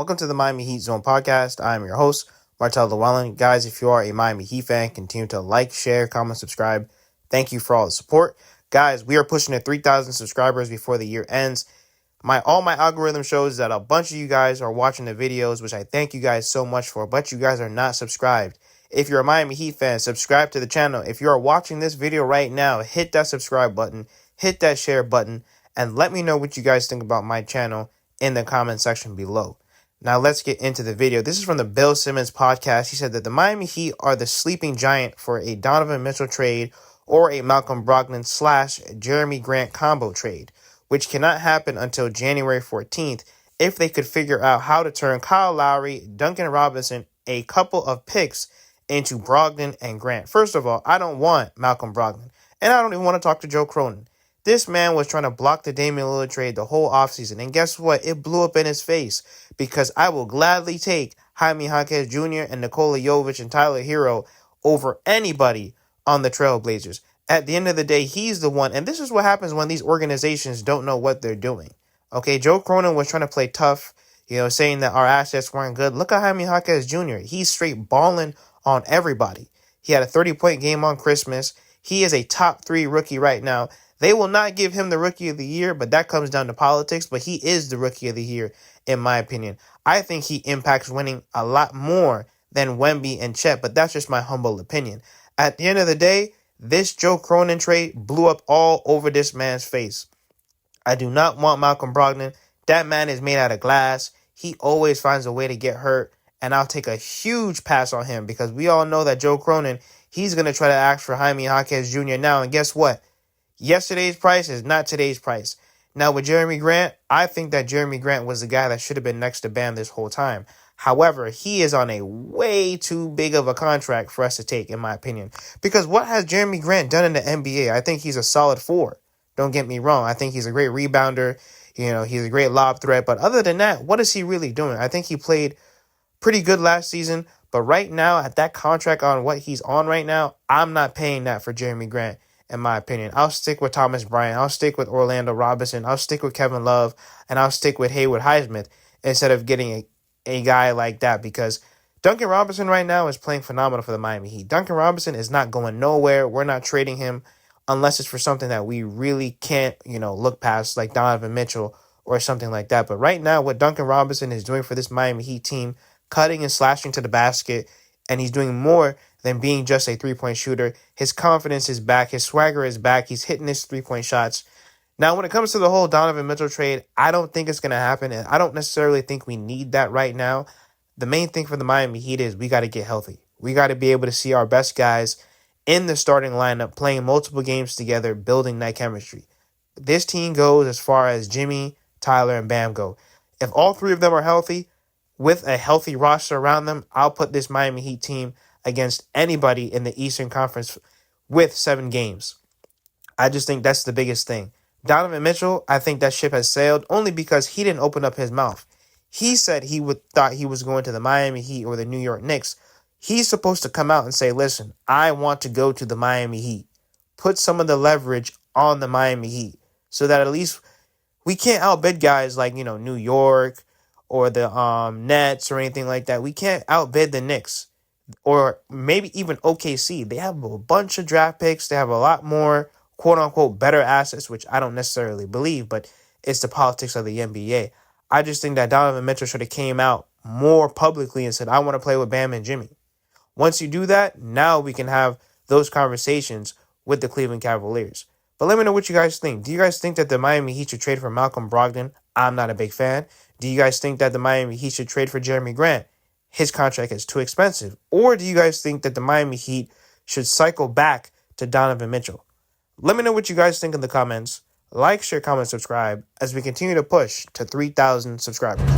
Welcome to the Miami Heat Zone podcast. I'm your host, Martel Llewellyn. Guys, if you are a Miami Heat fan, continue to like, share, comment, subscribe. Thank you for all the support. Guys, we are pushing to 3,000 subscribers before the year ends. All my algorithm shows that a bunch of you guys are watching the videos, which I thank you guys so much for, but you guys are not subscribed. If you're a Miami Heat fan, subscribe to the channel. If you are watching this video right now, hit that subscribe button, hit that share button, and let me know what you guys think about my channel in the comment section below. Now let's get into the video. This is from the Bill Simmons podcast. He said that the Miami Heat are the sleeping giant for a Donovan Mitchell trade or a Malcolm Brogdon / Jeremy Grant combo trade, which cannot happen until January 14th if they could figure out how to turn Kyle Lowry, Duncan Robinson, a couple of picks into Brogdon and Grant. First of all, I don't want Malcolm Brogdon, and I don't even want to talk to Joe Cronin. This man was trying to block the Damian Lillard trade the whole offseason, and guess what? It blew up in his face because I will gladly take Jaime Jaquez Jr. and Nikola Jovic and Tyler Hero over anybody on the Trailblazers. At the end of the day, he's the one, and this is what happens when these organizations don't know what they're doing. Okay, Joe Cronin was trying to play tough, saying that our assets weren't good. Look at Jaime Jaquez Jr. He's straight balling on everybody. He had a 30-point game on Christmas. He is a top 3 rookie right now. They will not give him the Rookie of the Year, but that comes down to politics. But he is the Rookie of the Year, in my opinion. I think he impacts winning a lot more than Wemby and Chet, but that's just my humble opinion. At the end of the day, this Joe Cronin trade blew up all over this man's face. I do not want Malcolm Brogdon. That man is made out of glass. He always finds a way to get hurt, and I'll take a huge pass on him because we all know that Joe Cronin, he's going to try to ask for Jaime Jaquez Jr. now, and guess what? Yesterday's price is not today's price. Now with Jeremy Grant, I think that Jeremy Grant was the guy that should have been next to Bam this whole time. However, he is on a way too big of a contract for us to take, in my opinion. Because what has Jeremy Grant done in the NBA? I think he's a solid 4. Don't get me wrong. I think he's a great rebounder. He's a great lob threat. But other than that, what is he really doing? I think he played pretty good last season. But right now, at that contract on what he's on right now, I'm not paying that for Jeremy Grant. In my opinion, I'll stick with Thomas Bryant. I'll stick with Orlando Robinson. I'll stick with Kevin Love. And I'll stick with Haywood Highsmith instead of getting a guy like that. Because Duncan Robinson right now is playing phenomenal for the Miami Heat. Duncan Robinson is not going nowhere. We're not trading him unless it's for something that we really can't, look past, like Donovan Mitchell or something like that. But right now, what Duncan Robinson is doing for this Miami Heat team, cutting and slashing to the basket, and he's doing more than being just a three-point shooter. His confidence is back. His swagger is back. He's hitting his three-point shots. Now, when it comes to the whole Donovan Mitchell trade, I don't think it's going to happen, and I don't necessarily think we need that right now. The main thing for the Miami Heat is we got to get healthy. We got to be able to see our best guys in the starting lineup playing multiple games together, building that chemistry. This team goes as far as Jimmy, Tyler, and Bam go. If all 3 of them are healthy, with a healthy roster around them, I'll put this Miami Heat team against anybody in the Eastern Conference with 7 games. I just think that's the biggest thing. Donovan Mitchell, I think that ship has sailed only because he didn't open up his mouth. He said thought he was going to the Miami Heat or the New York Knicks. He's supposed to come out and say, listen, I want to go to the Miami Heat. Put some of the leverage on the Miami Heat so that at least we can't outbid guys like, New York or the Nets or anything like that. We can't outbid the Knicks. Or maybe even OKC. They have a bunch of draft picks. They have a lot more, quote-unquote, better assets, which I don't necessarily believe, but it's the politics of the NBA. I just think that Donovan Mitchell should have came out more publicly and said, I want to play with Bam and Jimmy. Once you do that, now we can have those conversations with the Cleveland Cavaliers. But let me know what you guys think. Do you guys think that the Miami Heat should trade for Malcolm Brogdon? I'm not a big fan. Do you guys think that the Miami Heat should trade for Jeremy Grant? His contract is too expensive. Or do you guys think that the Miami Heat should cycle back to Donovan Mitchell? Let me know what you guys think in the comments. Like, share, comment, subscribe as we continue to push to 3,000 subscribers.